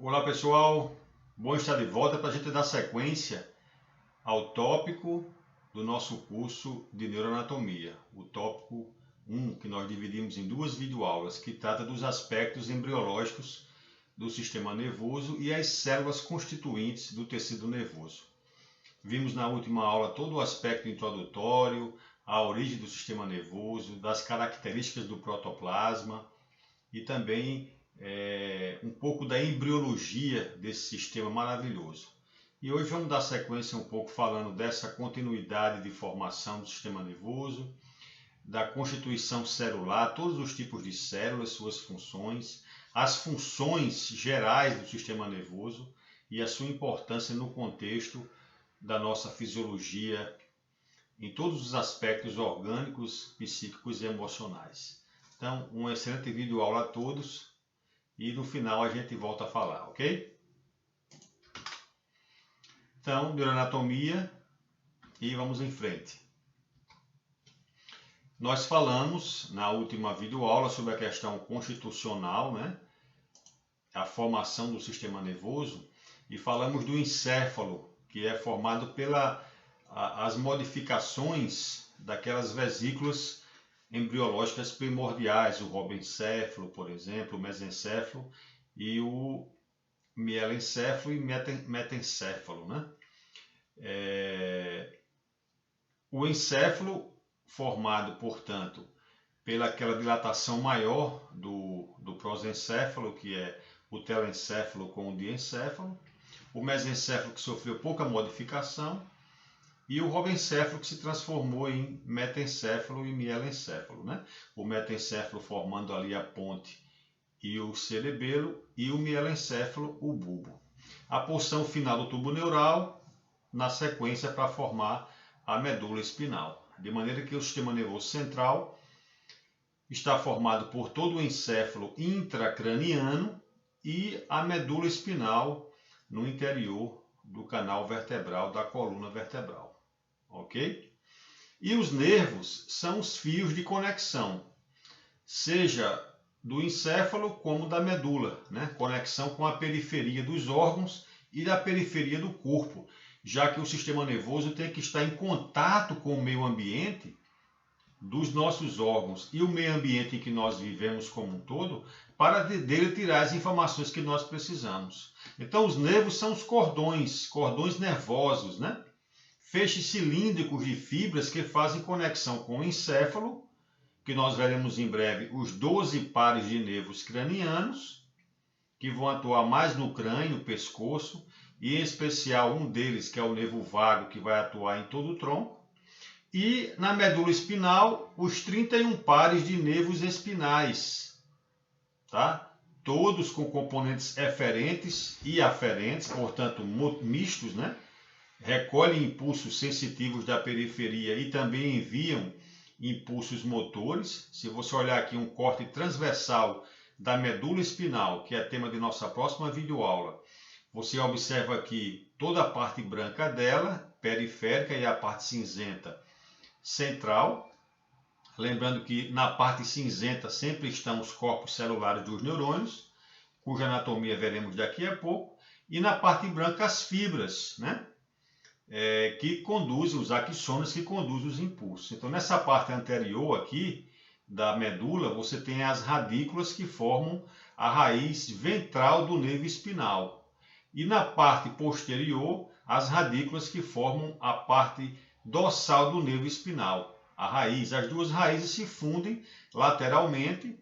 Olá pessoal, bom estar de volta para a gente dar sequência ao tópico do nosso curso de neuroanatomia, o tópico 1, que nós dividimos em duas videoaulas, que trata dos aspectos embriológicos do sistema nervoso e as células constituintes do tecido nervoso. Vimos na última aula todo o aspecto introdutório, a origem do sistema nervoso, das características do protoplasma e também um pouco da embriologia desse sistema maravilhoso. E hoje vamos dar sequência um pouco falando dessa continuidade de formação do sistema nervoso, da constituição celular, todos os tipos de células, suas funções, as funções gerais do sistema nervoso e a sua importância no contexto da nossa fisiologia, em todos os aspectos orgânicos, psíquicos e emocionais. Então, um excelente vídeo aula a todos. E no final a gente volta a falar, ok? Então, neuroanatomia e vamos em frente. Nós falamos na última videoaula sobre a questão constitucional, né? A formação do sistema nervoso, e falamos do encéfalo, que é formado pelas modificações daquelas vesículas embriológicas primordiais, o robencéfalo, por exemplo, o mesencéfalo e o mielencéfalo e metencéfalo, né? O encéfalo formado, portanto, pelaquela dilatação maior do prosencéfalo, que é o telencéfalo com o diencéfalo, o mesencéfalo que sofreu pouca modificação, e o robencéfalo que se transformou em metencéfalo e mielencéfalo, né? O metencéfalo formando ali a ponte e o cerebelo, e o mielencéfalo o bulbo. A porção final do tubo neural, na sequência, para formar a medula espinal. De maneira que o sistema nervoso central está formado por todo o encéfalo intracraniano e a medula espinal no interior do canal vertebral da coluna vertebral. Ok? E os nervos são os fios de conexão, seja do encéfalo como da medula, né? Conexão com a periferia dos órgãos e da periferia do corpo, já que o sistema nervoso tem que estar em contato com o meio ambiente dos nossos órgãos e o meio ambiente em que nós vivemos como um todo, para dele tirar as informações que nós precisamos. Então os nervos são os cordões nervosos, né? Feixes cilíndricos de fibras que fazem conexão com o encéfalo, que nós veremos em breve os 12 pares de nervos cranianos, que vão atuar mais no crânio, no pescoço, e em especial um deles, que é o nervo vago, que vai atuar em todo o tronco. E na medula espinal, os 31 pares de nervos espinais, tá? Todos com componentes eferentes e aferentes, portanto mistos, né? Recolhem impulsos sensitivos da periferia e também enviam impulsos motores. Se você olhar aqui um corte transversal da medula espinal, que é tema de nossa próxima videoaula, você observa aqui toda a parte branca dela, periférica, e a parte cinzenta central. Lembrando que na parte cinzenta sempre estão os corpos celulares dos neurônios, cuja anatomia veremos daqui a pouco, e na parte branca as fibras, né? Que conduzem, os axônios que conduzem os impulsos. Então, nessa parte anterior aqui da medula, você tem as radículas que formam a raiz ventral do nervo espinal. E na parte posterior, as radículas que formam a parte dorsal do nervo espinal. A raiz, as duas raízes se fundem lateralmente,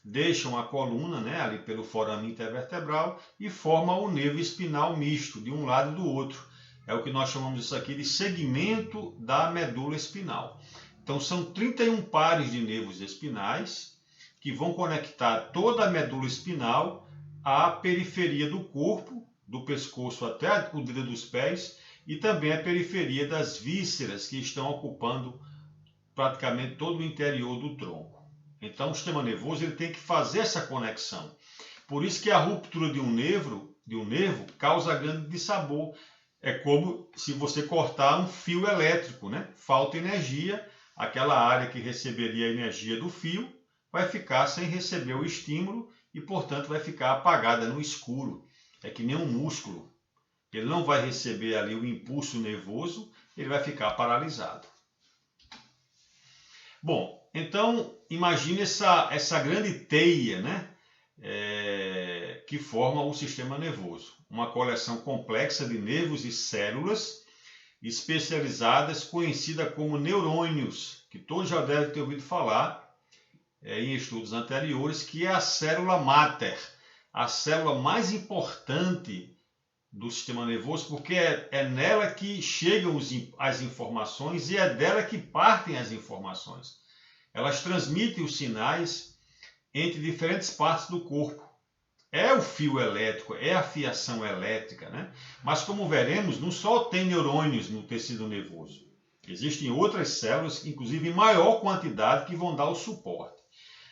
deixam a coluna, né, ali pelo forame intervertebral, e formam o nervo espinal misto, de um lado e do outro. É o que nós chamamos isso aqui de segmento da medula espinal. Então são 31 pares de nervos espinais que vão conectar toda a medula espinal à periferia do corpo, do pescoço até o dedo dos pés, e também à periferia das vísceras, que estão ocupando praticamente todo o interior do tronco. Então o sistema nervoso ele tem que fazer essa conexão. Por isso que a ruptura de um nervo causa grande dissabor. É como se você cortar um fio elétrico, né? Falta energia, aquela área que receberia a energia do fio vai ficar sem receber o estímulo e, portanto, vai ficar apagada no escuro. É que nem um músculo. Ele não vai receber ali o impulso nervoso, ele vai ficar paralisado. Bom, então imagine essa grande teia, né? Que forma o sistema nervoso. Uma coleção complexa de nervos e células especializadas, conhecida como neurônios, que todos já devem ter ouvido falar em estudos anteriores, que é a célula máter, a célula mais importante do sistema nervoso, porque é nela que chegam as informações e é dela que partem as informações. Elas transmitem os sinais entre diferentes partes do corpo. É o fio elétrico, é a fiação elétrica, né? Mas como veremos, não só tem neurônios no tecido nervoso. Existem outras células, inclusive em maior quantidade, que vão dar o suporte.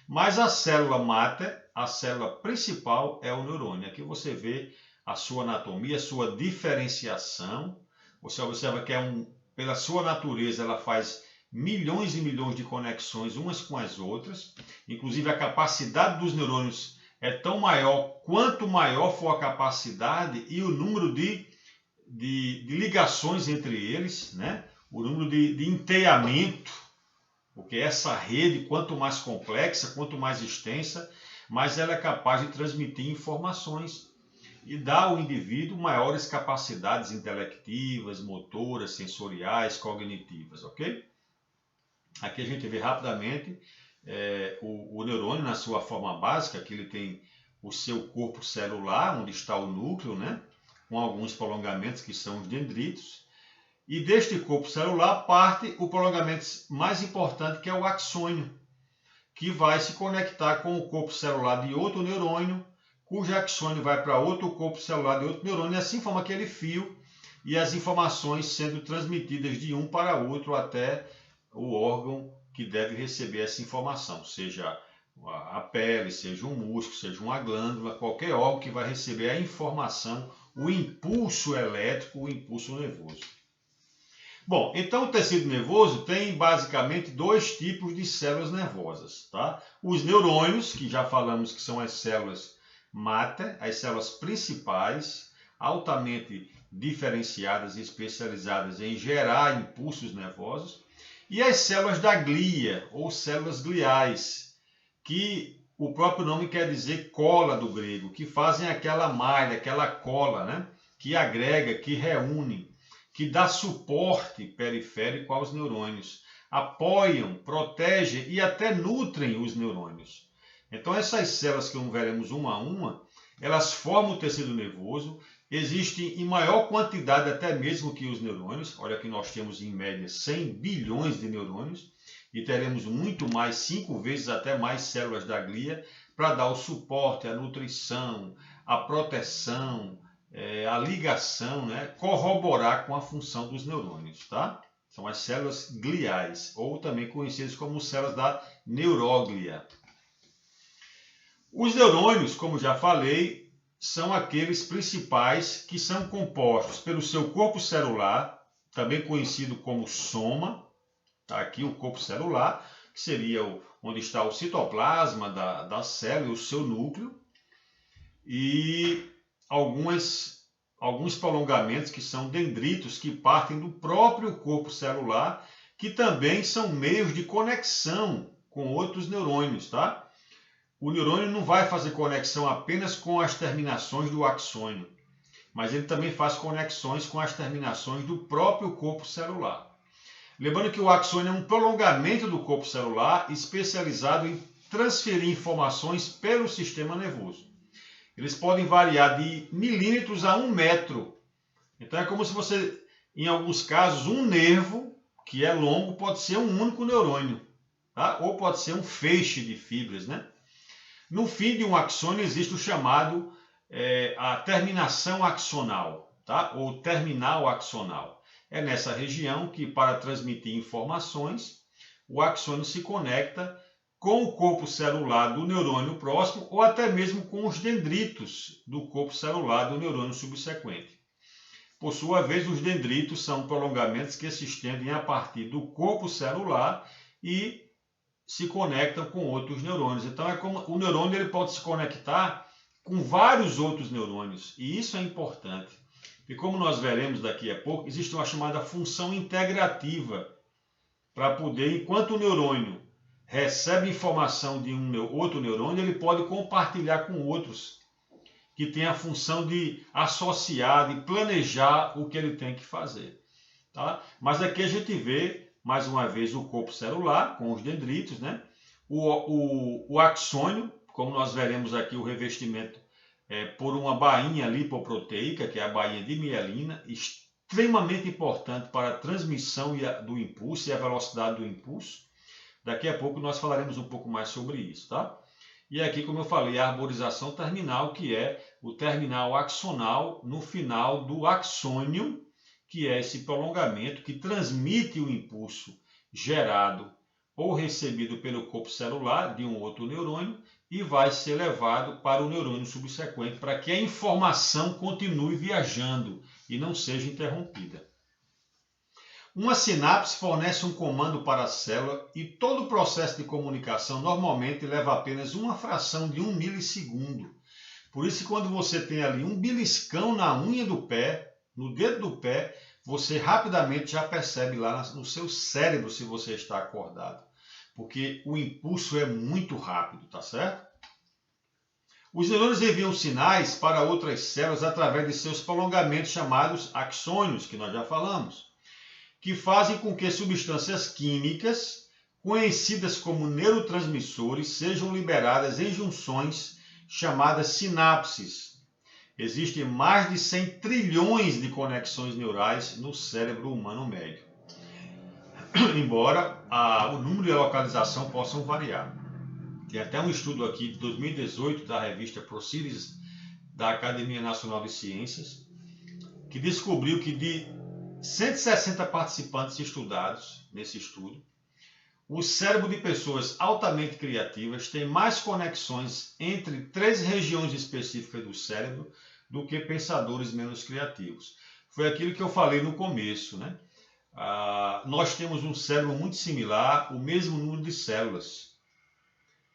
Mas a célula máter, a célula principal, é o neurônio. Aqui você vê a sua anatomia, a sua diferenciação. Você observa que pela sua natureza ela faz milhões e milhões de conexões umas com as outras. Inclusive a capacidade dos neurônios é tão maior quanto maior for a capacidade e o número de ligações entre eles, né? O número de enteamento, porque essa rede, quanto mais complexa, quanto mais extensa, mais ela é capaz de transmitir informações e dar ao indivíduo maiores capacidades intelectivas, motoras, sensoriais, cognitivas, ok? Aqui a gente vê rapidamente o neurônio na sua forma básica, que ele tem o seu corpo celular, onde está o núcleo, né? Com alguns prolongamentos que são os dendritos. E deste corpo celular parte o prolongamento mais importante, que é o axônio, que vai se conectar com o corpo celular de outro neurônio, cujo axônio vai para outro corpo celular de outro neurônio, e assim forma aquele fio e as informações sendo transmitidas de um para outro até o órgão que deve receber essa informação, seja a pele, seja um músculo, seja uma glândula, qualquer órgão que vai receber a informação, o impulso elétrico, o impulso nervoso. Bom, então o tecido nervoso tem basicamente dois tipos de células nervosas, tá? Os neurônios, que já falamos que são as células máter, as células principais, altamente diferenciadas e especializadas em gerar impulsos nervosos, e as células da glia, ou células gliais, que o próprio nome quer dizer cola do grego, que fazem aquela malha, aquela cola, né? Que agrega, que reúne, que dá suporte periférico aos neurônios, apoiam, protegem e até nutrem os neurônios. Então essas células que veremos uma a uma, elas formam o tecido nervoso, existem em maior quantidade até mesmo que os neurônios. Olha que nós temos em média 100 bilhões de neurônios e teremos muito mais, 5 vezes até mais células da glia para dar o suporte, a nutrição, a proteção, a ligação, né? Corroborar com a função dos neurônios, tá? São as células gliais, ou também conhecidas como células da neuróglia. Os neurônios, como já falei, são aqueles principais que são compostos pelo seu corpo celular, também conhecido como soma, tá? Aqui o corpo celular, que seria onde está o citoplasma da célula, o seu núcleo, e alguns prolongamentos que são dendritos, que partem do próprio corpo celular, que também são meios de conexão com outros neurônios, tá? O neurônio não vai fazer conexão apenas com as terminações do axônio, mas ele também faz conexões com as terminações do próprio corpo celular. Lembrando que o axônio é um prolongamento do corpo celular especializado em transferir informações pelo sistema nervoso. Eles podem variar de milímetros a 1 metro. Então é como se você, em alguns casos, um nervo que é longo pode ser um único neurônio, tá? Ou pode ser um feixe de fibras, né? No fim de um axônio existe o chamado a terminação axonal, tá? Ou terminal axonal. É nessa região que, para transmitir informações, o axônio se conecta com o corpo celular do neurônio próximo ou até mesmo com os dendritos do corpo celular do neurônio subsequente. Por sua vez, os dendritos são prolongamentos que se estendem a partir do corpo celular e se conectam com outros neurônios. Então, é como o neurônio ele pode se conectar com vários outros neurônios. E isso é importante. E como nós veremos daqui a pouco, existe uma chamada função integrativa para poder, enquanto o neurônio recebe informação de outro neurônio, ele pode compartilhar com outros, que tem a função de associar, de planejar o que ele tem que fazer. Tá? Mas aqui a gente vê, mais uma vez, o corpo celular, com os dendritos, né? O axônio, como nós veremos aqui, o revestimento por uma bainha lipoproteica, que é a bainha de mielina, extremamente importante para a transmissão do impulso e a velocidade do impulso. Daqui a pouco nós falaremos um pouco mais sobre isso, tá? E aqui, como eu falei, a arborização terminal, que é o terminal axonal no final do axônio, que é esse prolongamento que transmite o impulso gerado ou recebido pelo corpo celular de um outro neurônio e vai ser levado para o neurônio subsequente para que a informação continue viajando e não seja interrompida. Uma sinapse fornece um comando para a célula e todo o processo de comunicação normalmente leva apenas uma fração de 1 milissegundo. Por isso, quando você tem ali um beliscão na unha do pé, no dedo do pé, você rapidamente já percebe lá no seu cérebro se você está acordado. Porque o impulso é muito rápido, tá certo? Os neurônios enviam sinais para outras células através de seus prolongamentos chamados axônios, que nós já falamos, que fazem com que substâncias químicas, conhecidas como neurotransmissores, sejam liberadas em junções chamadas sinapses. Existem mais de 100 trilhões de conexões neurais no cérebro humano médio, embora o número e a localização possam variar. Tem até um estudo aqui de 2018 da revista Proceedings da Academia Nacional de Ciências, que descobriu que de 160 participantes estudados nesse estudo, o cérebro de pessoas altamente criativas tem mais conexões entre 3 regiões específicas do cérebro do que pensadores menos criativos. Foi aquilo que eu falei no começo, né? Nós temos um cérebro muito similar, o mesmo número de células,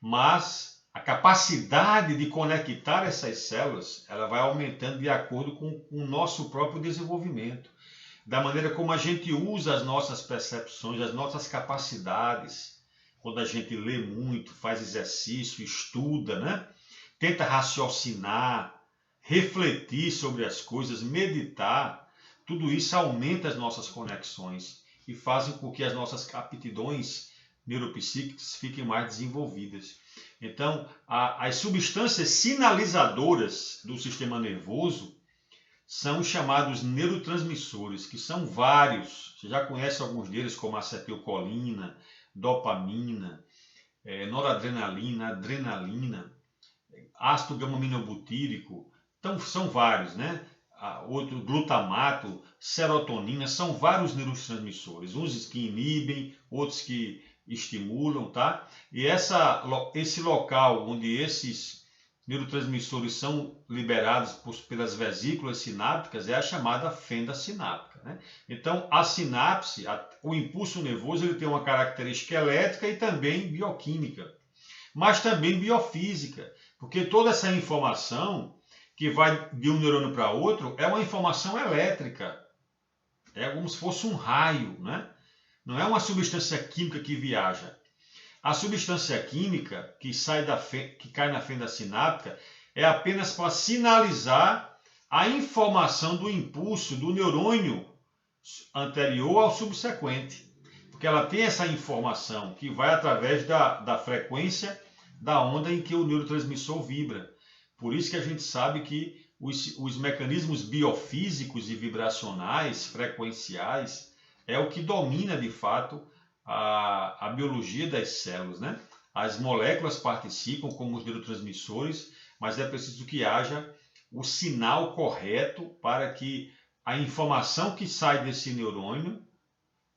mas a capacidade de conectar essas células ela vai aumentando de acordo com o nosso próprio desenvolvimento, da maneira como a gente usa as nossas percepções, as nossas capacidades, quando a gente lê muito, faz exercício, estuda, né? Tenta raciocinar, refletir sobre as coisas, meditar, tudo isso aumenta as nossas conexões e fazem com que as nossas aptidões neuropsíquicas fiquem mais desenvolvidas. Então, as substâncias sinalizadoras do sistema nervoso são chamados neurotransmissores, que são vários. Você já conhece alguns deles, como acetilcolina, dopamina, noradrenalina, adrenalina, ácido gama-aminobutírico. Então, são vários, né? Outro, glutamato, serotonina, são vários neurotransmissores. Uns que inibem, outros que estimulam, tá? E esse local onde esses neurotransmissores são liberados pelas vesículas sinápticas é a chamada fenda sináptica, né? Então, a sinapse, o impulso nervoso, ele tem uma característica elétrica e também bioquímica, mas também biofísica, porque toda essa informação que vai de um neurônio para outro é uma informação elétrica, é como se fosse um raio, né? Não é uma substância química que viaja. A substância química que cai na fenda sináptica é apenas para sinalizar a informação do impulso do neurônio anterior ao subsequente. Porque ela tem essa informação que vai através da frequência da onda em que o neurotransmissor vibra. Por isso que a gente sabe que os mecanismos biofísicos e vibracionais, frequenciais, é o que domina de fato a biologia das células, né? As moléculas participam como os neurotransmissores, mas é preciso que haja o sinal correto para que a informação que sai desse neurônio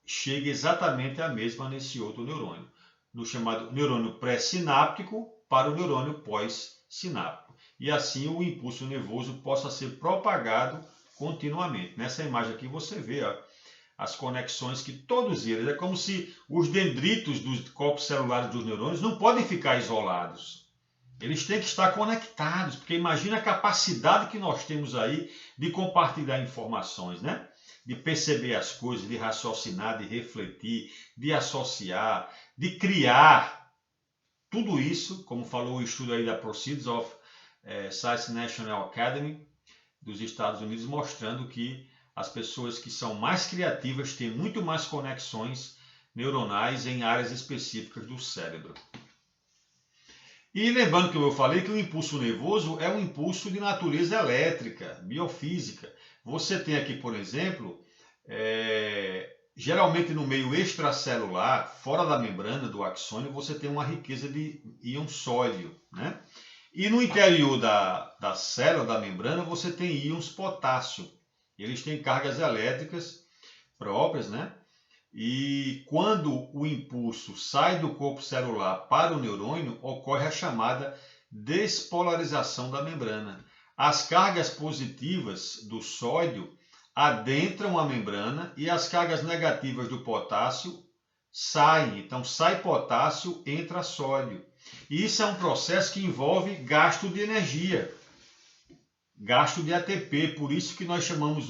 chegue exatamente a mesma nesse outro neurônio, no chamado neurônio pré-sináptico para o neurônio pós-sináptico. E assim o impulso nervoso possa ser propagado continuamente. Nessa imagem aqui você vê, ó, as conexões que todos eles, é como se os dendritos dos corpos celulares dos neurônios não podem ficar isolados. Eles têm que estar conectados, porque imagina a capacidade que nós temos aí de compartilhar informações, né? De perceber as coisas, de raciocinar, de refletir, de associar, de criar. Tudo isso, como falou o estudo aí da Proceeds of Science National Academy dos Estados Unidos, mostrando que as pessoas que são mais criativas têm muito mais conexões neuronais em áreas específicas do cérebro. E lembrando que eu falei que o impulso nervoso é um impulso de natureza elétrica, biofísica. Você tem aqui, por exemplo, geralmente no meio extracelular, fora da membrana do axônio, você tem uma riqueza de íon sódio, né? E no interior da célula, da membrana, você tem íons potássio. Eles têm cargas elétricas próprias, né? E quando o impulso sai do corpo celular para o neurônio, ocorre a chamada despolarização da membrana. As cargas positivas do sódio adentram a membrana e as cargas negativas do potássio saem. Então, sai potássio, entra sódio. E isso é um processo que envolve gasto de energia, gasto de ATP, por isso que nós chamamos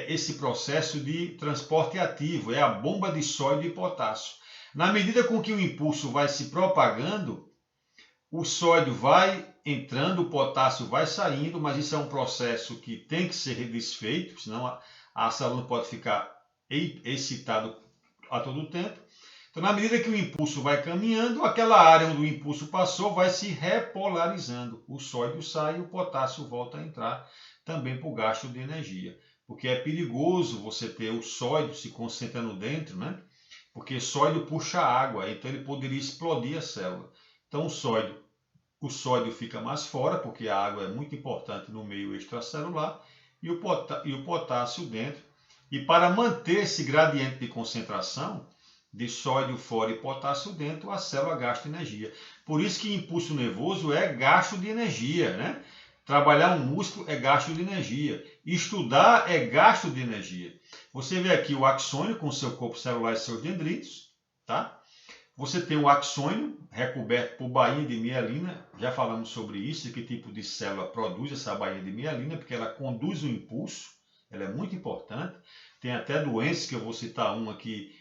esse processo de transporte ativo, é a bomba de sódio e potássio. Na medida com que o impulso vai se propagando, o sódio vai entrando, o potássio vai saindo, mas isso é um processo que tem que ser desfeito, senão a célula não pode ficar excitada a todo tempo. Então, na medida que o impulso vai caminhando, aquela área onde o impulso passou vai se repolarizando. O sódio sai e o potássio volta a entrar também por gasto de energia. Porque é perigoso você ter o sódio se concentrando dentro, né? Porque sódio puxa água, então ele poderia explodir a célula. Então o sódio fica mais fora, porque a água é muito importante no meio extracelular, e o potássio dentro. E para manter esse gradiente de concentração, de sódio fora e potássio dentro, a célula gasta energia. Por isso que impulso nervoso é gasto de energia, né? Trabalhar um músculo é gasto de energia. Estudar é gasto de energia. Você vê aqui o axônio com seu corpo celular e seus dendritos, tá? Você tem o axônio recoberto por bainha de mielina. Já falamos sobre isso, que tipo de célula produz essa bainha de mielina, porque ela conduz o impulso. Ela é muito importante. Tem até doenças, que eu vou citar uma aqui,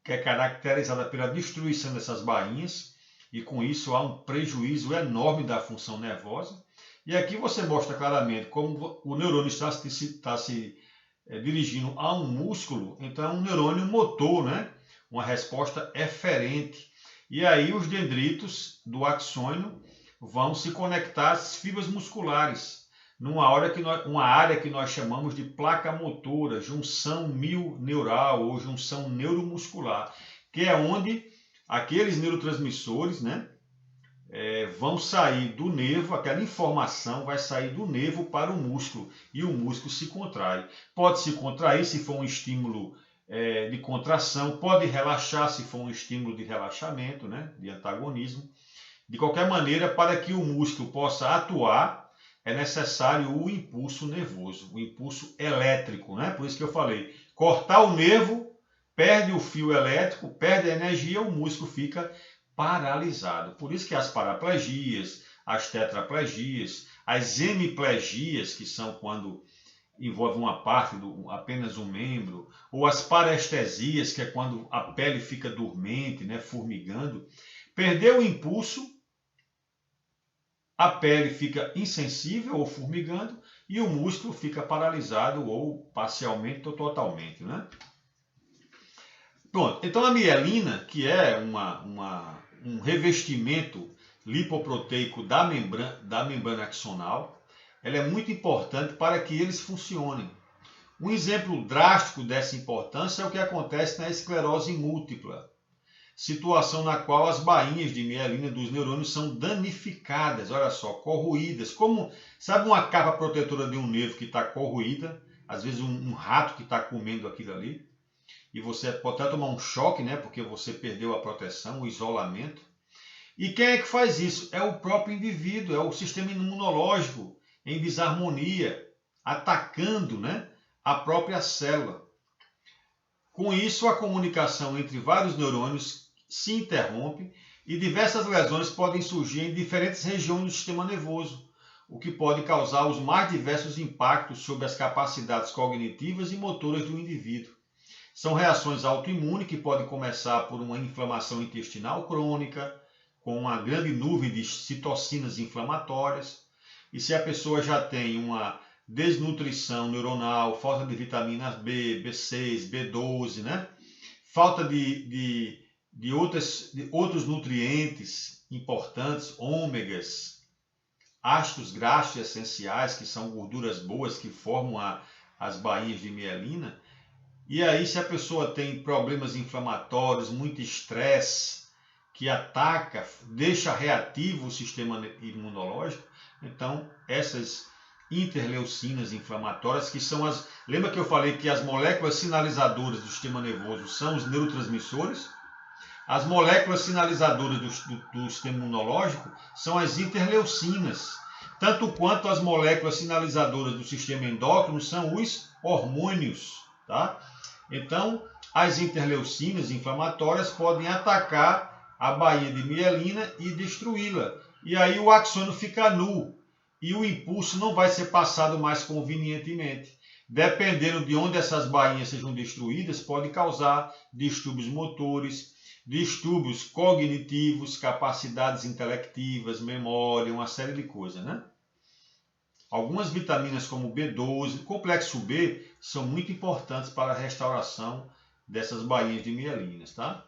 que é caracterizada pela destruição dessas bainhas, e com isso há um prejuízo enorme da função nervosa. E aqui você mostra claramente como o neurônio está se dirigindo a um músculo, então é um neurônio motor, né? Uma resposta eferente. E aí os dendritos do axônio vão se conectar às fibras musculares, uma área que nós chamamos de placa motora, junção milneural ou junção neuromuscular, que é onde aqueles neurotransmissores, né, vão sair do nervo, aquela informação vai sair do nervo para o músculo e o músculo se contrai. Pode se contrair se for um estímulo de contração, pode relaxar se for um estímulo de relaxamento, né, de antagonismo. De qualquer maneira, para que o músculo possa atuar, é necessário o impulso nervoso, o impulso elétrico, né? Por isso que eu falei, cortar o nervo, perde o fio elétrico, perde a energia, o músculo fica paralisado. Por isso que as paraplegias, as tetraplegias, as hemiplegias, que são quando envolve uma parte, apenas um membro, ou as parestesias, que é quando a pele fica dormente, né, formigando, perdeu o impulso, a pele fica insensível ou formigando e o músculo fica paralisado ou parcialmente ou totalmente, né? Pronto, então a mielina, que é um revestimento lipoproteico da membrana axonal, ela é muito importante para que eles funcionem. Um exemplo drástico dessa importância é o que acontece na esclerose múltipla, situação na qual as bainhas de mielina dos neurônios são danificadas, olha só, corroídas, como, sabe, uma capa protetora de um nervo que está corroída, às vezes um rato que está comendo aquilo ali, e você pode até tomar um choque, né, porque você perdeu a proteção, o isolamento. E quem é que faz isso? É o próprio indivíduo, é o sistema imunológico em desarmonia, atacando, né, a própria célula. Com isso, a comunicação entre vários neurônios se interrompe E diversas lesões podem surgir em diferentes regiões do sistema nervoso, o que pode causar os mais diversos impactos sobre as capacidades cognitivas e motoras do indivíduo. São reações autoimunes que podem começar por uma inflamação intestinal crônica, com uma grande nuvem de citocinas inflamatórias. E se a pessoa já tem uma desnutrição neuronal, falta de vitaminas B, B6, B12, né? Falta de outros nutrientes importantes, ômegas, ácidos graxos essenciais, que são gorduras boas que formam as bainhas de mielina. E aí, se a pessoa tem problemas inflamatórios, muito estresse, que ataca, deixa reativo o sistema imunológico, então essas interleucinas inflamatórias, que são as... Lembra que eu falei que as moléculas sinalizadoras do sistema nervoso são os neurotransmissores? As moléculas sinalizadoras do sistema imunológico são as interleucinas, tanto quanto as moléculas sinalizadoras do sistema endócrino são os hormônios, tá? Então, as interleucinas inflamatórias podem atacar a bainha de mielina e destruí-la. E aí o axônio fica nu e o impulso não vai ser passado mais convenientemente. Dependendo de onde essas bainhas sejam destruídas, pode causar distúrbios motores, distúrbios cognitivos, capacidades intelectivas, memória, uma série de coisas, né? Algumas vitaminas como B12, complexo B, são muito importantes para a restauração dessas bainhas de mielinas, tá?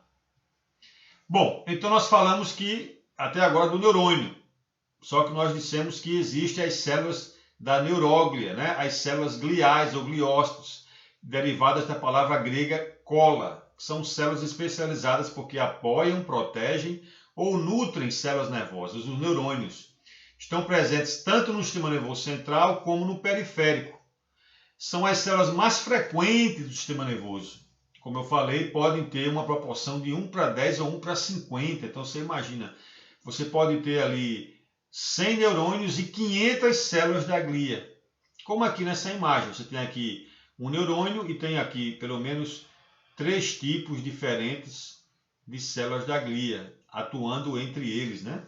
Bom, então nós falamos que até agora do neurônio, só que nós dissemos que existem as células da neuróglia, né? As células gliais ou gliócitos, derivadas da palavra grega cola, que são células especializadas porque apoiam, protegem ou nutrem células nervosas, os neurônios. Estão presentes tanto no sistema nervoso central como no periférico. São as células mais frequentes do sistema nervoso. Como eu falei, podem ter uma proporção de 1:10 ou 1:50. Então você imagina, você pode ter ali 100 neurônios e 500 células da glia. Como aqui nessa imagem, você tem aqui um neurônio e tem aqui pelo menos 3 tipos diferentes de células da glia, atuando entre eles, né?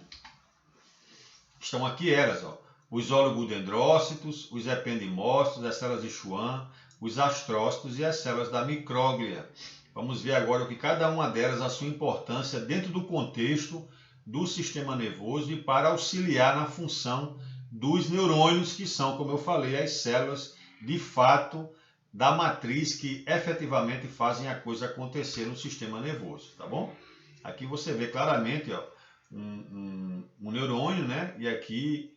Estão aqui elas, ó, os oligodendrócitos, os ependimócitos, as células de Schwann, os astrócitos e as células da micróglia. Vamos ver agora o que cada uma delas, a sua importância dentro do contexto do sistema nervoso e para auxiliar na função dos neurônios, que são, como eu falei, as células de fato da matriz que efetivamente fazem a coisa acontecer no sistema nervoso, tá bom? Aqui você vê claramente, ó, um neurônio, né? E aqui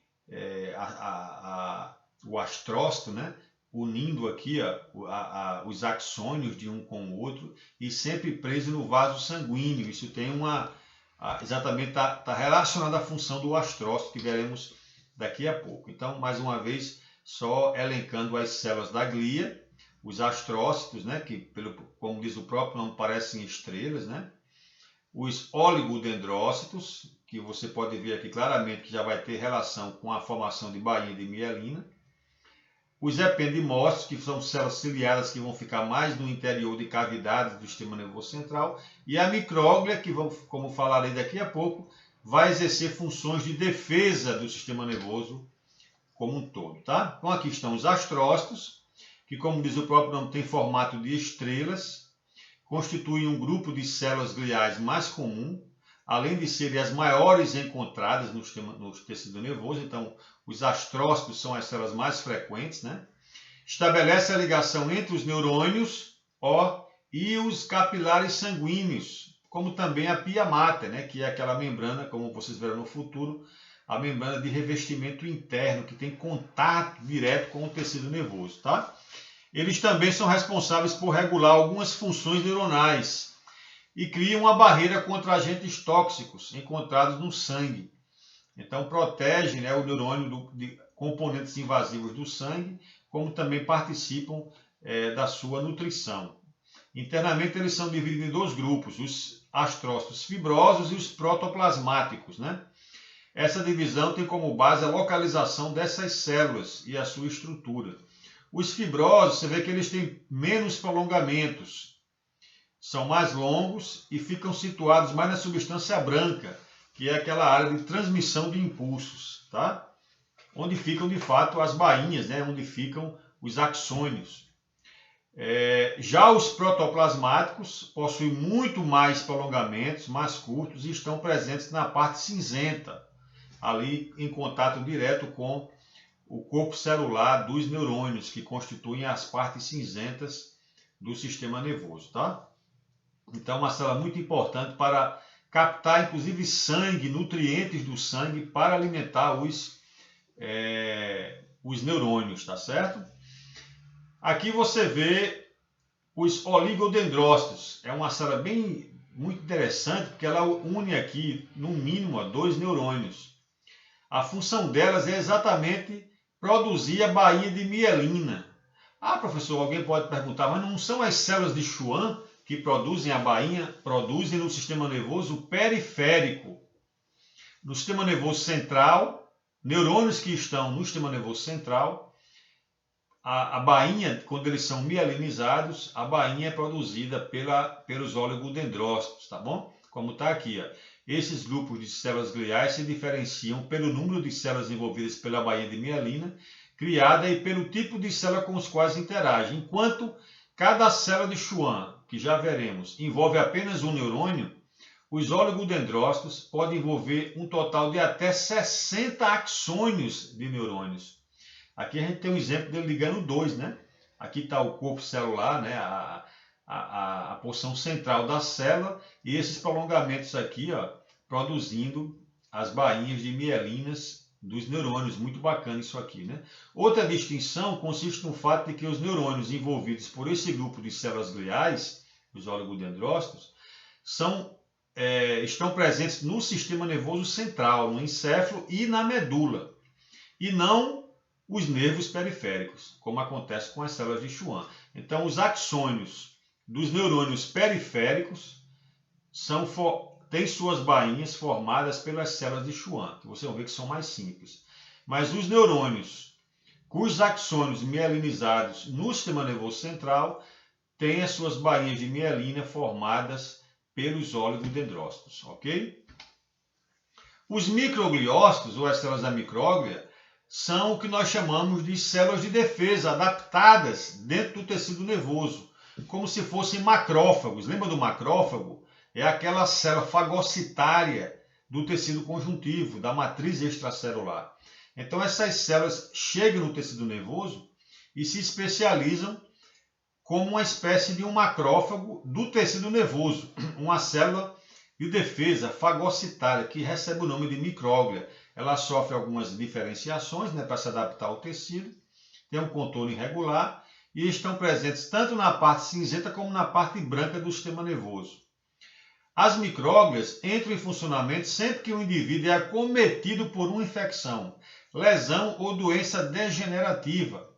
o astrócito, né? Unindo aqui os axônios de um com o outro e sempre preso no vaso sanguíneo. Isso tem exatamente está relacionado à função do astrócito, que veremos daqui a pouco. Então, mais uma vez, só elencando as células da glia, os astrócitos, né? Que, como diz o próprio nome, parecem estrelas, né? Os oligodendrócitos, que você pode ver aqui claramente que já vai ter relação com a formação de bainha de mielina. Os ependimócitos, que são células ciliadas que vão ficar mais no interior de cavidades do sistema nervoso central. E a micróglia, que, como falarei daqui a pouco, vai exercer funções de defesa do sistema nervoso como um todo, tá? Então aqui estão os astrócitos, que, como diz o próprio nome, tem formato de estrelas, constituem um grupo de células gliais mais comum, além de serem as maiores encontradas no tecido nervoso. Então, os astrócitos são as células mais frequentes, né? Estabelece a ligação entre os neurônios e os capilares sanguíneos, como também a pia mater, né? Que é aquela membrana, como vocês verão no futuro, a membrana de revestimento interno, que tem contato direto com o tecido nervoso, tá? Eles também são responsáveis por regular algumas funções neuronais e criam uma barreira contra agentes tóxicos encontrados no sangue. Então, protegem, né, o neurônio de componentes invasivos do sangue, como também participam da sua nutrição. Internamente, eles são divididos em 2 grupos, os astrócitos fibrosos e os protoplasmáticos, né? Essa divisão tem como base a localização dessas células e a sua estrutura. Os fibrosos, você vê que eles têm menos prolongamentos. são mais longos e ficam situados mais na substância branca, que é aquela área de transmissão de impulsos, tá? Onde ficam de fato as bainhas, né? Onde ficam os axônios. Já os protoplasmáticos possuem muito mais prolongamentos, mais curtos, e estão presentes na parte cinzenta, ali em contato direto com o corpo celular dos neurônios, que constituem as partes cinzentas do sistema nervoso, tá? Então, uma célula muito importante para captar, inclusive, sangue, nutrientes do sangue, para alimentar os neurônios, tá certo? Aqui você vê os oligodendrócitos. É uma célula muito interessante, porque ela une aqui, no mínimo, 2 neurônios. A função delas é exatamente produzir a bainha de mielina. Ah, professor, alguém pode perguntar, mas não são as células de Schwann que produzem a bainha? Produzem no sistema nervoso periférico. No sistema nervoso central, neurônios que estão no sistema nervoso central, a bainha, quando eles são mielinizados, a bainha é produzida pelos oligodendrócitos, tá bom? Como está aqui, ó. Esses grupos de células gliais se diferenciam pelo número de células envolvidas pela bainha de mielina criada e pelo tipo de célula com os quais interagem. Enquanto cada célula de Schwann, que já veremos, envolve apenas um neurônio, os oligodendrócitos podem envolver um total de até 60 axônios de neurônios. Aqui a gente tem um exemplo dele ligando 2, né? Aqui está o corpo celular, né? A porção central da célula, e esses prolongamentos aqui, ó, produzindo as bainhas de mielinas dos neurônios. Muito bacana isso aqui, né? Outra distinção consiste no fato de que os neurônios envolvidos por esse grupo de células gliais, os oligodendrócitos, estão presentes no sistema nervoso central, no encéfalo e na medula, e não os nervos periféricos, como acontece com as células de Schwann. Então, os axônios dos neurônios periféricos têm suas bainhas formadas pelas células de Schwann, que vocês vão ver que são mais simples. Mas os neurônios cujos axônios mielinizados no sistema nervoso central têm as suas bainhas de mielina formadas pelos oligodendrócitos, ok? Os microgliócitos, ou as células da micróglia, são o que nós chamamos de células de defesa, adaptadas dentro do tecido nervoso, como se fossem macrófagos. Lembra do macrófago? É aquela célula fagocitária do tecido conjuntivo, da matriz extracelular. Então, essas células chegam no tecido nervoso e se especializam como uma espécie de um macrófago do tecido nervoso, uma célula de defesa fagocitária, que recebe o nome de micróglia. Ela sofre algumas diferenciações, né, para se adaptar ao tecido, tem um contorno irregular e estão presentes tanto na parte cinzenta como na parte branca do sistema nervoso. As micróglias entram em funcionamento sempre que o indivíduo é acometido por uma infecção, lesão ou doença degenerativa.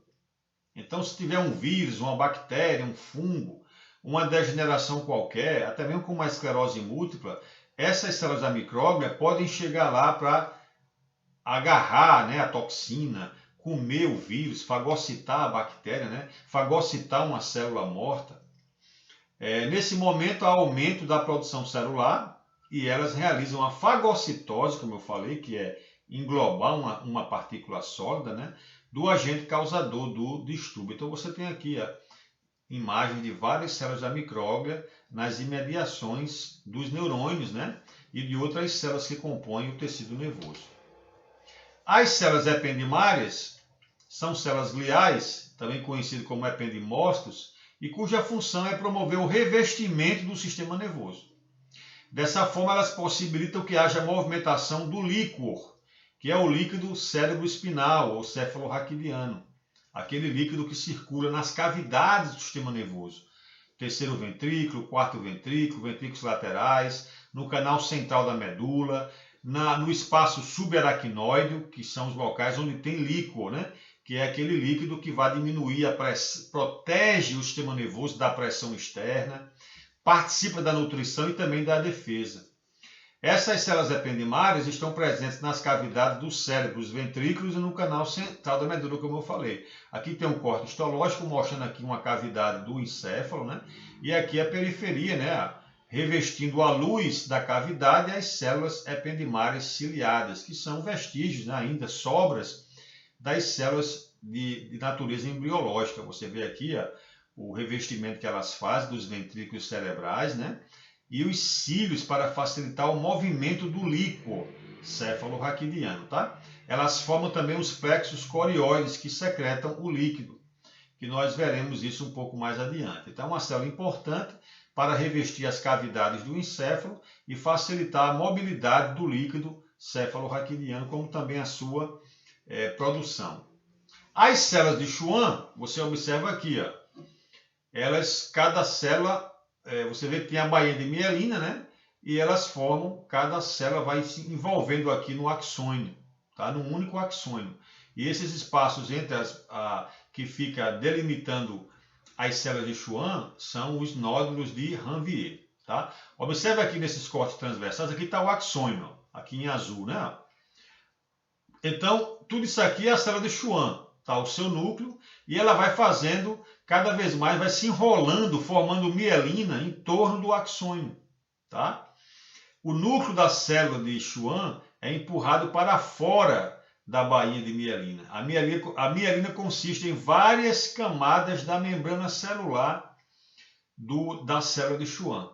Então, se tiver um vírus, uma bactéria, um fungo, uma degeneração qualquer, até mesmo com uma esclerose múltipla, essas células da micróglia podem chegar lá para agarrar, né, a toxina, comer o vírus, fagocitar a bactéria, né, fagocitar uma célula morta. Nesse momento há aumento da produção celular e elas realizam a fagocitose, como eu falei, que é englobar uma partícula sólida, né, do agente causador do distúrbio. Então você tem aqui a imagem de várias células da micróglia nas imediações dos neurônios, né, e de outras células que compõem o tecido nervoso. As células ependimárias são células gliais, também conhecidas como ependimócitos, e cuja função é promover o revestimento do sistema nervoso. Dessa forma, elas possibilitam que haja movimentação do líquor, que é o líquido cérebro-espinal ou céfalo-raquidiano, aquele líquido que circula nas cavidades do sistema nervoso. Terceiro ventrículo, quarto ventrículo, ventrículos laterais, no canal central da medula, no espaço subaracnoide, que são os locais onde tem líquor, né? Que é aquele líquido que vai diminuir a pressão, protege o sistema nervoso da pressão externa, participa da nutrição e também da defesa. Essas células ependimárias estão presentes nas cavidades do cérebro, dos ventrículos e no canal central da medula, como eu falei. Aqui tem um corte histológico mostrando aqui uma cavidade do encéfalo, né? E aqui a periferia, né? Revestindo a luz da cavidade as células ependimárias ciliadas, que são vestígios, né? Ainda sobras das células de natureza embriológica. Você vê aqui ó, o revestimento que elas fazem dos ventrículos cerebrais, né? E os cílios para facilitar o movimento do líquido céfalo-raquidiano, tá? Elas formam também os plexos corióides que secretam o líquido, que nós veremos isso um pouco mais adiante. Então, é uma célula importante para revestir as cavidades do encéfalo e facilitar a mobilidade do líquido céfalo-raquidiano, como também a sua produção. As células de Schwann, você observa aqui, ó, elas, cada célula, você vê que tem a bainha de mielina, né? E elas formam, cada célula vai se envolvendo aqui no axônio, tá? Num único axônio. E esses espaços entre que fica delimitando as células de Schwann são os nódulos de Ranvier, tá? Observe aqui nesses cortes transversais, aqui está o axônio, ó, aqui em azul, né? Então, tudo isso aqui é a célula de Schwann, tá? O seu núcleo, e ela vai fazendo, cada vez mais, vai se enrolando, formando mielina em torno do axônio, tá? O núcleo da célula de Schwann é empurrado para fora da bainha de mielina. A mielina consiste em várias camadas da membrana celular da célula de Schwann.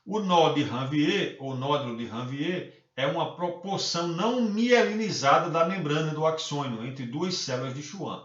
O nó de Ranvier, ou nódulo de Ranvier, é uma proporção não mielinizada da membrana do axônio entre duas células de Schwann.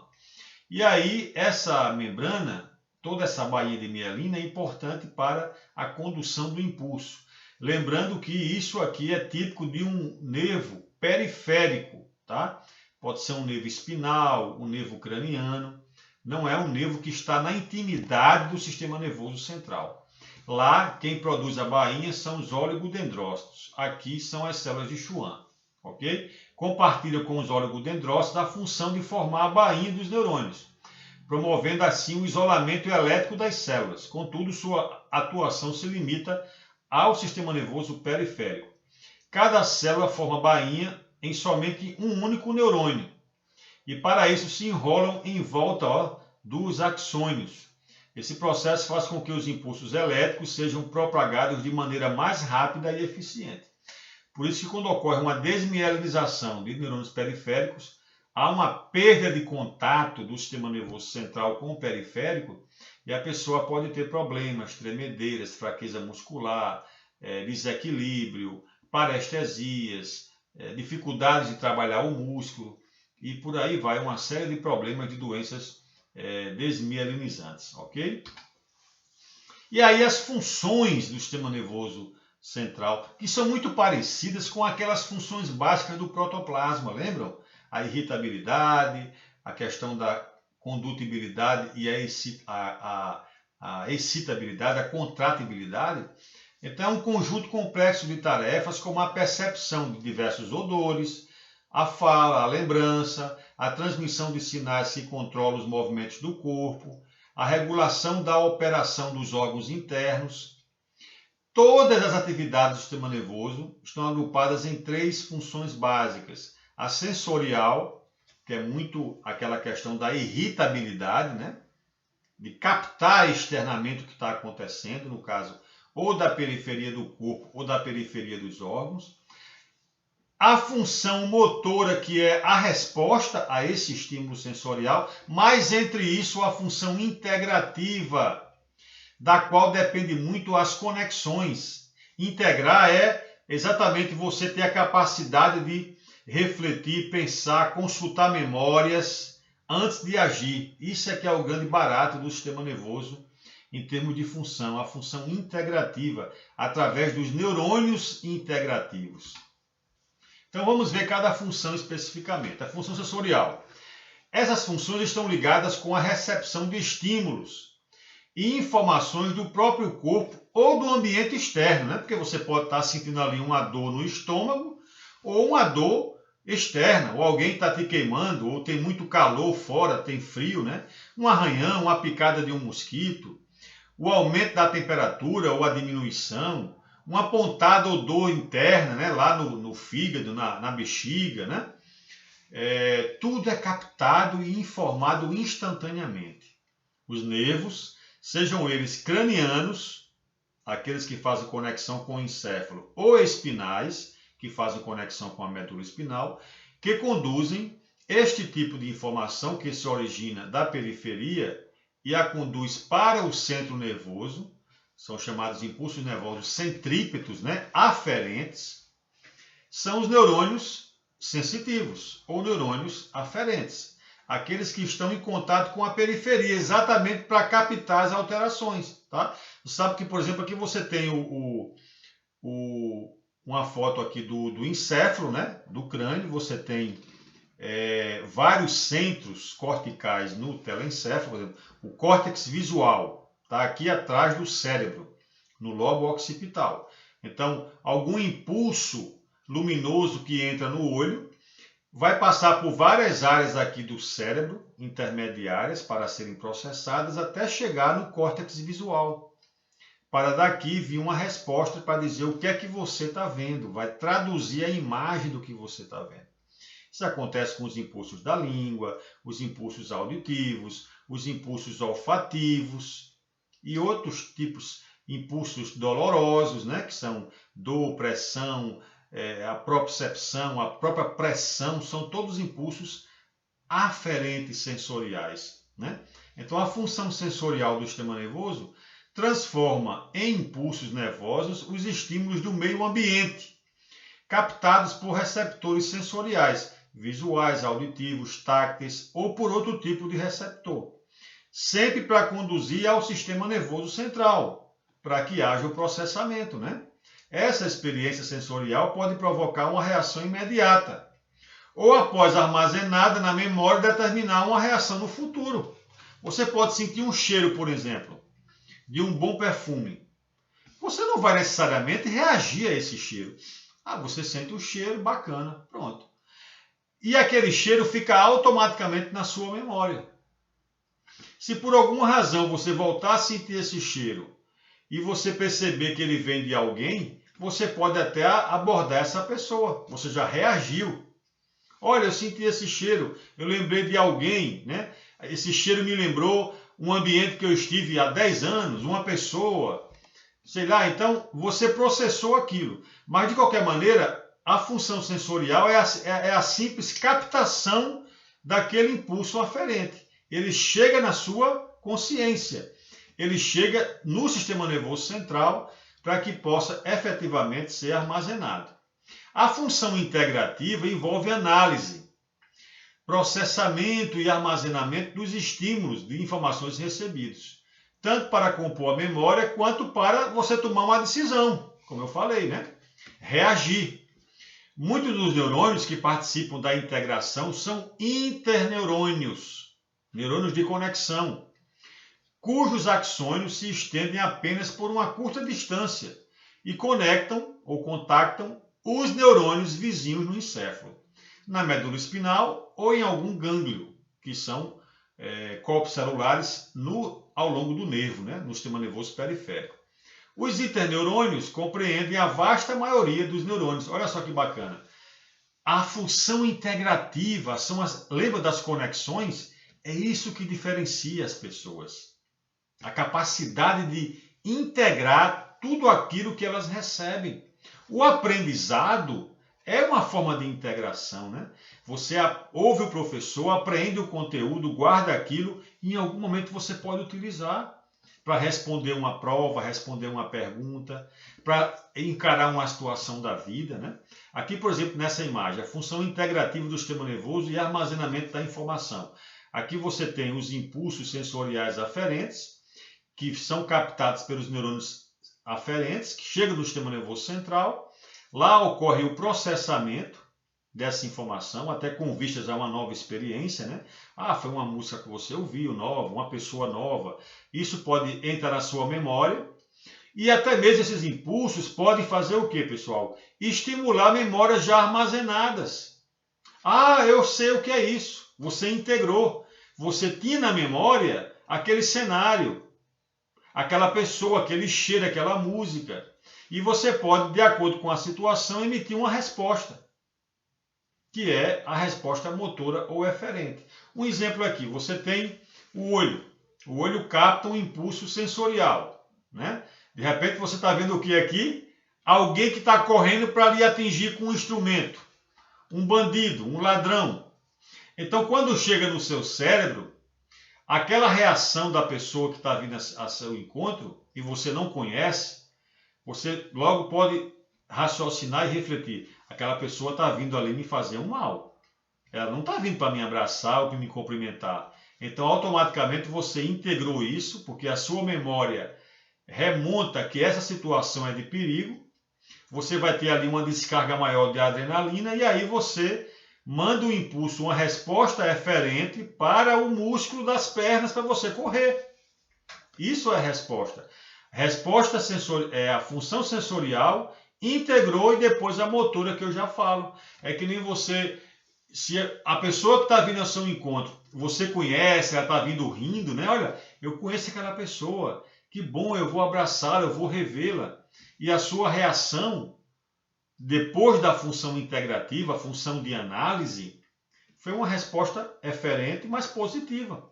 E aí, essa membrana, toda essa bainha de mielina é importante para a condução do impulso. Lembrando que isso aqui é típico de um nervo periférico, tá? Pode ser um nervo espinal, um nervo craniano. Não é um nervo que está na intimidade do sistema nervoso central. Lá, quem produz a bainha são os oligodendrócitos. Aqui são as células de Schwann, ok? Compartilham com os oligodendrócitos a função de formar a bainha dos neurônios, promovendo assim o isolamento elétrico das células. Contudo, sua atuação se limita ao sistema nervoso periférico. Cada célula forma bainha em somente um único neurônio. E para isso se enrolam em volta dos axônios. Esse processo faz com que os impulsos elétricos sejam propagados de maneira mais rápida e eficiente. Por isso que quando ocorre uma desmielinização de neurônios periféricos, há uma perda de contato do sistema nervoso central com o periférico e a pessoa pode ter problemas, tremedeiras, fraqueza muscular, desequilíbrio, parestesias, dificuldades de trabalhar o músculo e por aí vai uma série de problemas de doenças desmielinizantes, ok? E aí as funções do sistema nervoso central, que são muito parecidas com aquelas funções básicas do protoplasma, lembram? A irritabilidade, a questão da condutibilidade e a excitabilidade, a contratibilidade. Então é um conjunto complexo de tarefas como a percepção de diversos odores, a fala, a lembrança, a transmissão de sinais que controlam os movimentos do corpo, a regulação da operação dos órgãos internos. Todas as atividades do sistema nervoso estão agrupadas em 3 funções básicas. A sensorial, que é muito aquela questão da irritabilidade, né? De captar externamente o que está acontecendo, no caso, ou da periferia do corpo ou da periferia dos órgãos. A função motora, que é a resposta a esse estímulo sensorial, mas entre isso a função integrativa, da qual depende muito as conexões. Integrar é exatamente você ter a capacidade de refletir, pensar, consultar memórias antes de agir. Isso é que é o grande barato do sistema nervoso em termos de função, a função integrativa, através dos neurônios integrativos. Então vamos ver cada função especificamente. A função sensorial. Essas funções estão ligadas com a recepção de estímulos e informações do próprio corpo ou do ambiente externo, né? Porque você pode estar sentindo ali uma dor no estômago ou uma dor externa, ou alguém está te queimando, ou tem muito calor fora, tem frio, né? Um arranhão, uma picada de um mosquito, o aumento da temperatura ou a diminuição, uma pontada ou dor interna, né? Lá no fígado, na bexiga, né? Tudo é captado e informado instantaneamente. Os nervos, sejam eles cranianos, aqueles que fazem conexão com o encéfalo, ou espinais, que fazem conexão com a medula espinal, que conduzem este tipo de informação que se origina da periferia e a conduz para o centro nervoso, são chamados impulsos nervosos centrípetos, né, aferentes, são os neurônios sensitivos ou neurônios aferentes, aqueles que estão em contato com a periferia, exatamente para captar as alterações. Tá? Você sabe que, por exemplo, aqui você tem uma foto aqui do encéfalo, né, do crânio, você tem vários centros corticais no telencéfalo, por exemplo, o córtex visual está aqui atrás do cérebro, no lobo occipital. Então, algum impulso luminoso que entra no olho vai passar por várias áreas aqui do cérebro, intermediárias, para serem processadas, até chegar no córtex visual. Para daqui vir uma resposta para dizer o que é que você está vendo, vai traduzir a imagem do que você está vendo. Isso acontece com os impulsos da língua, os impulsos auditivos, os impulsos olfativos e outros tipos de impulsos dolorosos, né, que são dor, pressão, a propriocepção, a própria pressão, são todos impulsos aferentes sensoriais. Né? Então, a função sensorial do sistema nervoso transforma em impulsos nervosos os estímulos do meio ambiente, captados por receptores sensoriais, visuais, auditivos, táteis ou por outro tipo de receptor, sempre para conduzir ao sistema nervoso central, para que haja o processamento, né? Essa experiência sensorial pode provocar uma reação imediata, ou após armazenada na memória determinar uma reação no futuro. Você pode sentir um cheiro, por exemplo, de um bom perfume. Você não vai necessariamente reagir a esse cheiro. Você sente o cheiro, bacana, pronto. E aquele cheiro fica automaticamente na sua memória. Se por alguma razão você voltar a sentir esse cheiro e você perceber que ele vem de alguém, você pode até abordar essa pessoa. Você já reagiu. Olha, eu senti esse cheiro, eu lembrei de alguém, né? Esse cheiro me lembrou um ambiente que eu estive há 10 anos, uma pessoa, sei lá. Então, você processou aquilo. Mas, de qualquer maneira, a função sensorial é a simples captação daquele impulso aferente. Ele chega na sua consciência. Ele chega no sistema nervoso central para que possa efetivamente ser armazenado. A função integrativa envolve análise, processamento e armazenamento dos estímulos de informações recebidos, tanto para compor a memória quanto para você tomar uma decisão, como eu falei, né? Reagir. Muitos dos neurônios que participam da integração são interneurônios, neurônios de conexão, cujos axônios se estendem apenas por uma curta distância e conectam ou contactam os neurônios vizinhos no encéfalo, na medula espinal ou em algum gânglio, que são corpos celulares ao longo do nervo, né, no sistema nervoso periférico. Os interneurônios compreendem a vasta maioria dos neurônios. Olha só que bacana. A função integrativa, lembra das conexões? É isso que diferencia as pessoas. A capacidade de integrar tudo aquilo que elas recebem. O aprendizado é uma forma de integração, né? Você ouve o professor, aprende o conteúdo, guarda aquilo e em algum momento você pode utilizar para responder uma prova, responder uma pergunta, para encarar uma situação da vida, né? Aqui, por exemplo, nessa imagem, a função integrativa do sistema nervoso e armazenamento da informação. Aqui você tem os impulsos sensoriais aferentes, que são captados pelos neurônios aferentes, que chegam no sistema nervoso central. Lá ocorre o processamento dessa informação, até com vistas a uma nova experiência, né? Foi uma música que você ouviu nova, uma pessoa nova. Isso pode entrar na sua memória e até mesmo esses impulsos podem fazer o quê, pessoal? Estimular memórias já armazenadas. Eu sei o que é isso. Você integrou. Você tinha na memória aquele cenário, aquela pessoa, aquele cheiro, aquela música. E você pode, de acordo com a situação, emitir uma resposta, que é a resposta motora ou eferente. Um exemplo aqui, você tem o olho. O olho capta um impulso sensorial, né? De repente você está vendo o que aqui? Alguém que está correndo para lhe atingir com um instrumento. Um bandido, um ladrão. Então, quando chega no seu cérebro, aquela reação da pessoa que está vindo a seu encontro e você não conhece, você logo pode raciocinar e refletir. Aquela pessoa está vindo ali me fazer um mal. Ela não está vindo para me abraçar ou para me cumprimentar. Então, automaticamente você integrou isso, porque a sua memória remonta que essa situação é de perigo. Você vai ter ali uma descarga maior de adrenalina e aí você manda um impulso, uma resposta eferente para o músculo das pernas para você correr. Isso é resposta. Resposta é a função sensorial, integrou e depois a motora que eu já falo. É que nem você, se a pessoa que está vindo ao seu encontro, você conhece, ela está vindo rindo, né? Olha, eu conheço aquela pessoa, que bom, eu vou abraçá-la, eu vou revê-la. E a sua reação, depois da função integrativa, a função de análise, foi uma resposta eferente, mas positiva.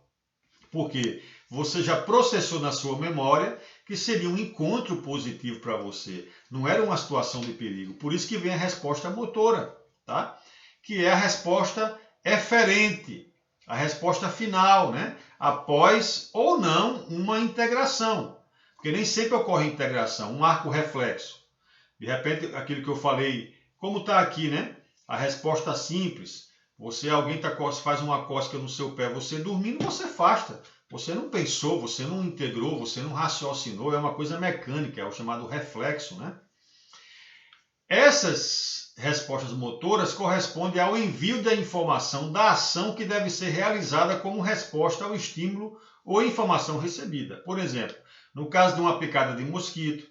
Porque você já processou na sua memória que seria um encontro positivo para você. Não era uma situação de perigo. Por isso que vem a resposta motora, tá? Que é a resposta eferente, a resposta final, né? Após ou não uma integração. Porque nem sempre ocorre integração, um arco reflexo. De repente, aquilo que eu falei, como está aqui, né? A resposta simples. Alguém faz uma cócega no seu pé, você dormindo, você afasta. Você não pensou, você não integrou, você não raciocinou, é uma coisa mecânica, é o chamado reflexo, né? Essas respostas motoras correspondem ao envio da informação da ação que deve ser realizada como resposta ao estímulo ou informação recebida. Por exemplo, no caso de uma picada de mosquito,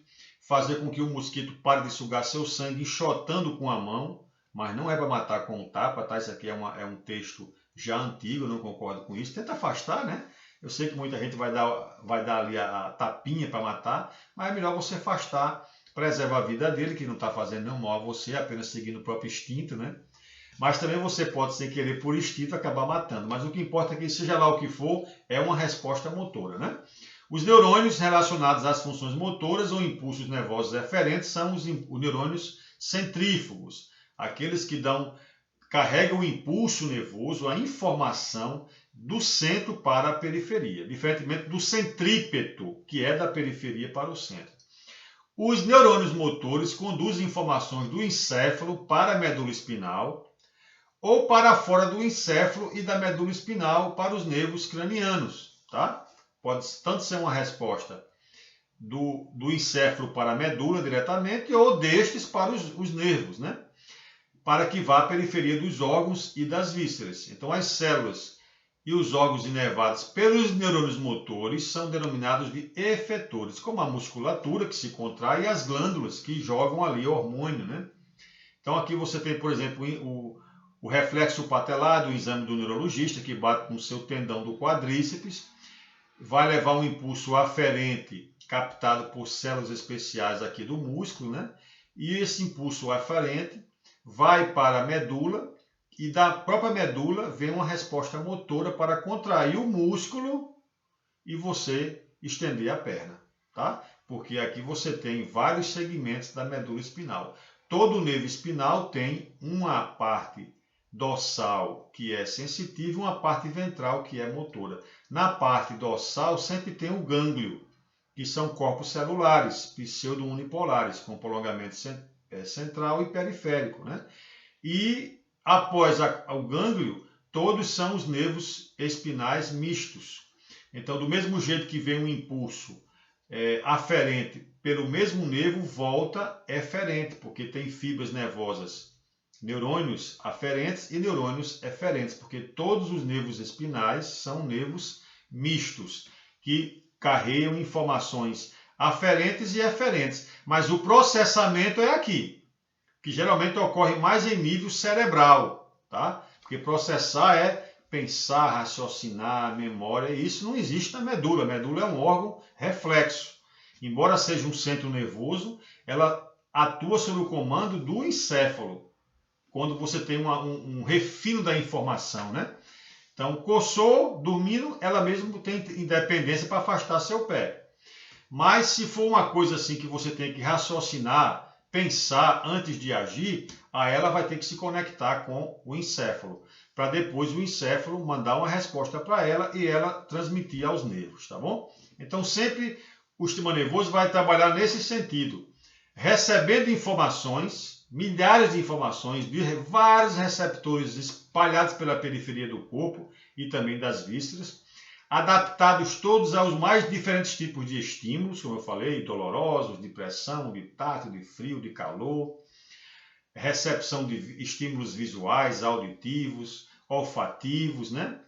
fazer com que o mosquito pare de sugar seu sangue enxotando com a mão, mas não é para matar com um tapa, tá? Isso aqui é um texto já antigo, eu não concordo com isso. Tenta afastar, né? Eu sei que muita gente vai dar ali a tapinha para matar, mas é melhor você afastar, preserva a vida dele, que não está fazendo nenhum mal a você, apenas seguindo o próprio instinto, né? Mas também você pode, sem querer, por instinto, acabar matando. Mas o que importa é que, seja lá o que for, é uma resposta motora, né? Os neurônios relacionados às funções motoras ou impulsos nervosos eferentes são os neurônios centrífugos, aqueles que carregam o impulso nervoso, a informação do centro para a periferia, diferentemente do centrípeto, que é da periferia para o centro. Os neurônios motores conduzem informações do encéfalo para a medula espinal ou para fora do encéfalo e da medula espinal para os nervos cranianos, tá? Pode tanto ser uma resposta do encéfalo para a medula diretamente ou destes para os nervos, né? Para que vá à periferia dos órgãos e das vísceras. Então, as células e os órgãos inervados pelos neurônios motores são denominados de efetores, como a musculatura que se contrai e as glândulas que jogam ali hormônio, né? Então, aqui você tem, por exemplo, o reflexo patelar do exame do neurologista, que bate no seu tendão do quadríceps, vai levar um impulso aferente captado por células especiais aqui do músculo, né? E esse impulso aferente vai para a medula e da própria medula vem uma resposta motora para contrair o músculo e você estender a perna, tá? Porque aqui você tem vários segmentos da medula espinal. Todo nervo espinal tem uma parte dorsal que é sensitiva e uma parte ventral que é motora. Na parte dorsal sempre tem o gânglio, que são corpos celulares, pseudo-unipolares, com prolongamento central e periférico, né? E após o gânglio, todos são os nervos espinais mistos. Então, do mesmo jeito que vem um impulso aferente pelo mesmo nervo, volta eferente, porque tem fibras nervosas, neurônios aferentes e neurônios eferentes, porque todos os nervos espinais são nervos mistos, que carregam informações aferentes e eferentes. Mas o processamento é aqui, que geralmente ocorre mais em nível cerebral, tá? Porque processar é pensar, raciocinar, memória, e isso não existe na medula. A medula é um órgão reflexo. Embora seja um centro nervoso, ela atua sob o comando do encéfalo, quando você tem um refino da informação, né? Então, coçou, dormindo, ela mesmo tem independência para afastar seu pé. Mas se for uma coisa assim que você tem que raciocinar, pensar antes de agir, aí ela vai ter que se conectar com o encéfalo, para depois o encéfalo mandar uma resposta para ela e ela transmitir aos nervos, tá bom? Então sempre o sistema nervoso vai trabalhar nesse sentido, recebendo informações, milhares de informações de vários receptores espalhados pela periferia do corpo e também das vísceras, adaptados todos aos mais diferentes tipos de estímulos, como eu falei, dolorosos, de pressão, de tato, de frio, de calor, recepção de estímulos visuais, auditivos, olfativos, né?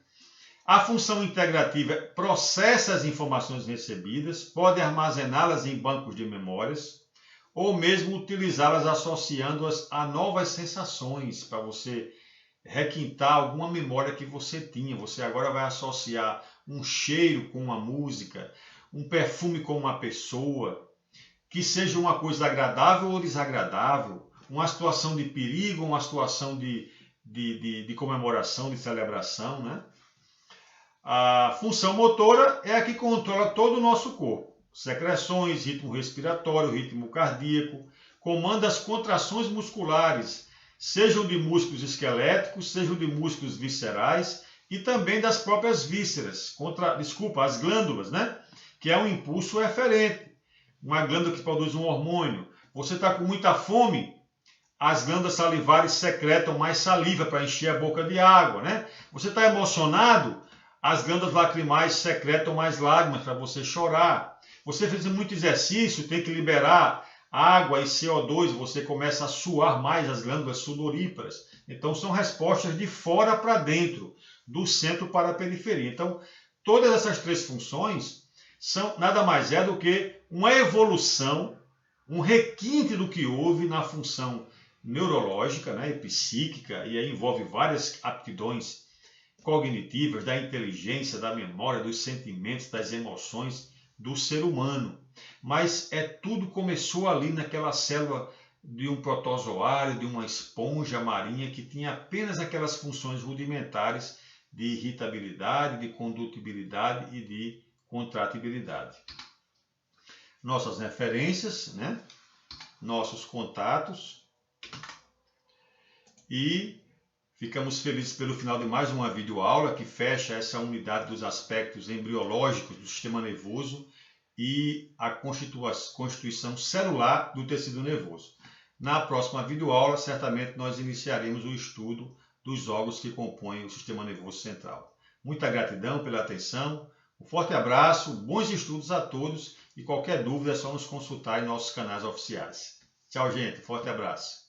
A função integrativa processa as informações recebidas, pode armazená-las em bancos de memórias, ou mesmo utilizá-las associando-as a novas sensações, para você requintar alguma memória que você tinha. Você agora vai associar um cheiro com uma música, um perfume com uma pessoa, que seja uma coisa agradável ou desagradável, uma situação de perigo, uma situação de comemoração, de celebração, né? A função motora é a que controla todo o nosso corpo. Secreções, ritmo respiratório, ritmo cardíaco, comanda as contrações musculares, sejam de músculos esqueléticos, sejam de músculos viscerais e também das próprias vísceras, as glândulas, né? Que é um impulso eferente, uma glândula que produz um hormônio. Você está com muita fome, as glândulas salivares secretam mais saliva para encher a boca de água, né? Você está emocionado, as glândulas lacrimais secretam mais lágrimas para você chorar. Você fez muito exercício, tem que liberar água e CO2, você começa a suar mais as glândulas sudoríparas. Então, são respostas de fora para dentro, do centro para a periferia. Então, todas essas três funções são nada mais é do que uma evolução, um requinte do que houve na função neurológica, né, e psíquica, e aí envolve várias aptidões cognitivas, da inteligência, da memória, dos sentimentos, das emoções do ser humano. Mas tudo começou ali naquela célula de um protozoário, de uma esponja marinha que tinha apenas aquelas funções rudimentares de irritabilidade, de condutibilidade e de contratibilidade. Nossas referências, né? Nossos contatos, e ficamos felizes pelo final de mais uma videoaula que fecha essa unidade dos aspectos embriológicos do sistema nervoso e a constituição celular do tecido nervoso. Na próxima videoaula, certamente nós iniciaremos o estudo dos órgãos que compõem o sistema nervoso central. Muita gratidão pela atenção, um forte abraço, bons estudos a todos e qualquer dúvida é só nos consultar em nossos canais oficiais. Tchau, gente, forte abraço.